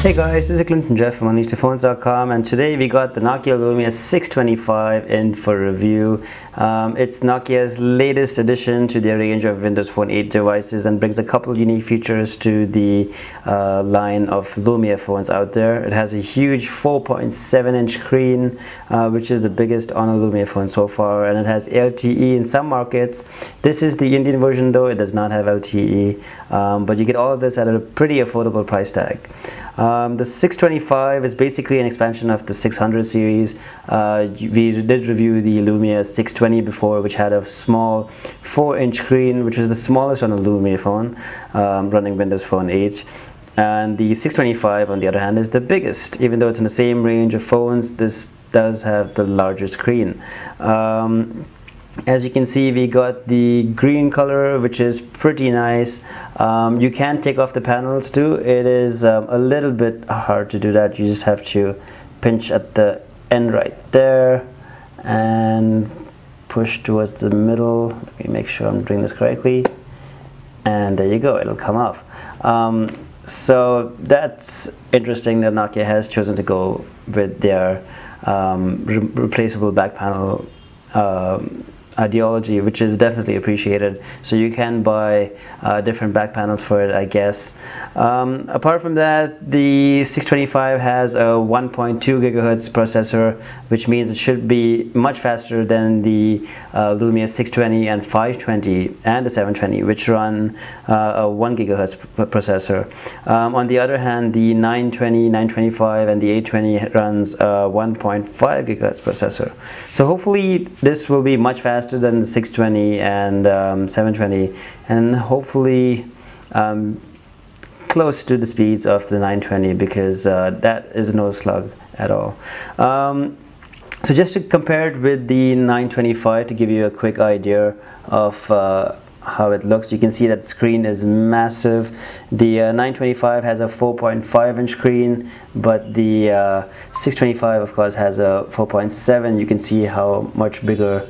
Hey guys, this is Clinton Jeff from UnleashThePhones.com, and today we got the Nokia Lumia 625 in for review. It's Nokia's latest addition to their range of Windows Phone 8 devices and brings a couple unique features to the line of Lumia phones out there. It has a huge 4.7-inch screen, which is the biggest on a Lumia phone so far, and it has LTE in some markets. This is the Indian version though, it does not have LTE, but you get all of this at a pretty affordable price tag. The 625 is basically an expansion of the 600 series. We did review the Lumia 620 before, which had a small 4-inch screen, which was the smallest on a Lumia phone, running Windows Phone 8. And the 625, on the other hand, is the biggest. Even though it's in the same range of phones, this does have the larger screen. As you can see, we got the green color, which is pretty nice. You can take off the panels too. It is a little bit hard to do that. You just have to pinch at the end right there and push towards the middle. Let me make sure I'm doing this correctly. And there you go, it'll come off. So that's interesting that Nokia has chosen to go with their replaceable back panel ideology, which is definitely appreciated. So you can buy different back panels for it, I guess. Apart from that, the 625 has a 1.2 gigahertz processor, which means it should be much faster than the Lumia 620 and 520 and the 720, which run a 1 gigahertz processor. On the other hand, the 920, 925 and the 820 runs a 1.5 gigahertz processor. So hopefully this will be much faster than the 620 and 720, and hopefully close to the speeds of the 920, because that is no slug at all. So just to compare it with the 925 to give you a quick idea of how it looks, you can see that the screen is massive. The 925 has a 4.5-inch screen, but the 625 of course has a 4.7. You can see how much bigger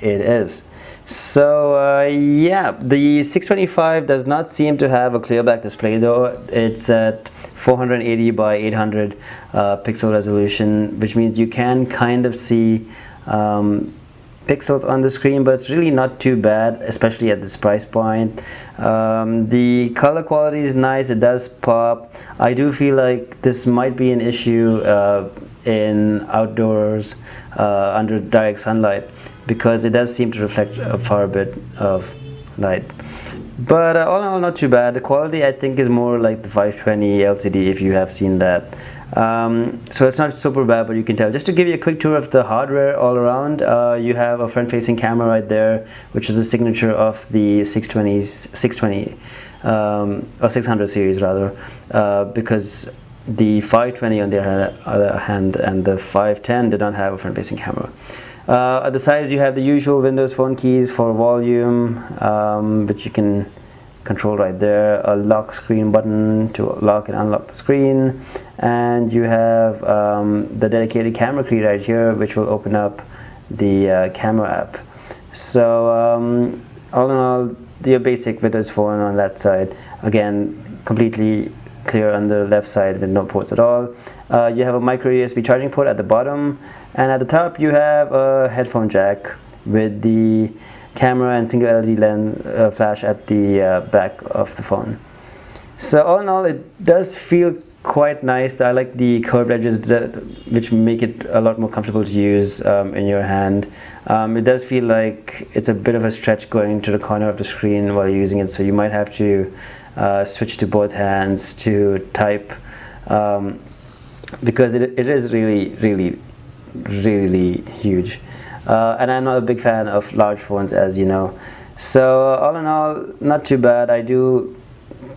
it is. So yeah, the 625 does not seem to have a clear back display though. It's at 480 by 800 pixel resolution, which means you can kind of see pixels on the screen, but it's really not too bad, especially at this price point. The color quality is nice, it does pop. I do feel like this might be an issue in outdoors under direct sunlight, because it does seem to reflect a far bit of light. But all in all, not too bad. The quality I think is more like the 520 LCD, if you have seen that. So it's not super bad, but you can tell. Just to give you a quick tour of the hardware all around, you have a front-facing camera right there, which is a signature of the 620 or 600 series rather, because the 520 on the other hand and the 510 did not have a front-facing camera. At the sides you have the usual Windows Phone keys for volume, which you can control right there, a lock screen button to lock and unlock the screen, and you have the dedicated camera key right here, which will open up the camera app. So all in all, your basic Windows Phone on that side. Again, completely clear on the left side with no ports at all. You have a micro USB charging port at the bottom, and at the top you have a headphone jack with the camera and single LED lens flash at the back of the phone. So all in all, it does feel quite nice. I like the curved edges which make it a lot more comfortable to use in your hand. It does feel like it's a bit of a stretch going to the corner of the screen while you're using it, so you might have to switch to both hands to type, because it is really huge. And I'm not a big fan of large phones, as you know. So all in all, not too bad. I do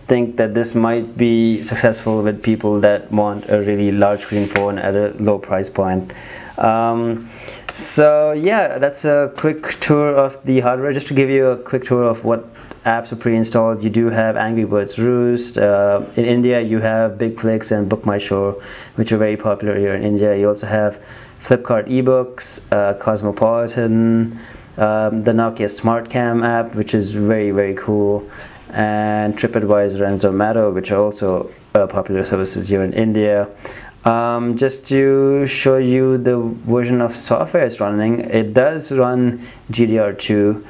think that this might be successful with people that want a really large screen phone at a low price point. So yeah, that's a quick tour of the hardware. Just to give you a quick tour of what apps are pre-installed, you do have Angry Birds Roost. In India you have Big Flicks and Book My Show, which are very popular here in India. You also have Flipkart eBooks, Cosmopolitan, the Nokia SmartCam app, which is very cool, and TripAdvisor and Zomato, which are also popular services here in India. Just to show you the version of software it's running, it does run GDR2.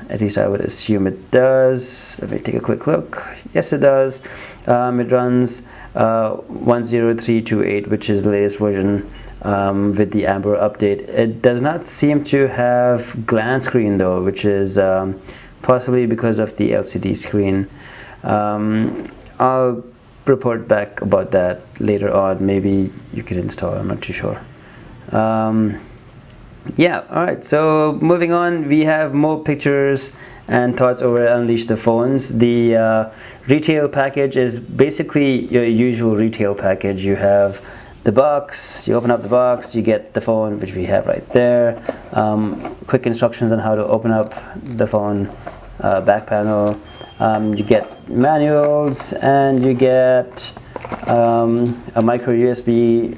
At least I would assume it does. Let me take a quick look. Yes, it does. It runs 10328, which is the latest version with the Amber update. It does not seem to have glance screen though, which is possibly because of the LCD screen. I'll report back about that later on. Maybe you can install, I'm not too sure. Yeah, alright, so moving on, we have more pictures and thoughts over Unleash the Phones. The retail package is basically your usual retail package. You have the box, you open up the box, you get the phone, which we have right there. Quick instructions on how to open up the phone, back panel. You get manuals, and you get a micro USB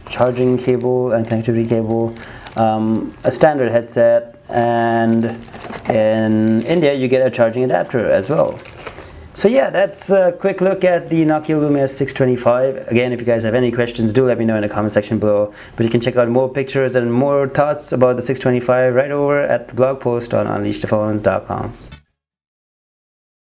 charging cable and connectivity cable, a standard headset, and in India you get a charging adapter as well. So yeah, that's a quick look at the Nokia Lumia 625. Again, if you guys have any questions, do let me know in the comment section below. But you can check out more pictures and more thoughts about the 625 right over at the blog post on unleashthephones.com.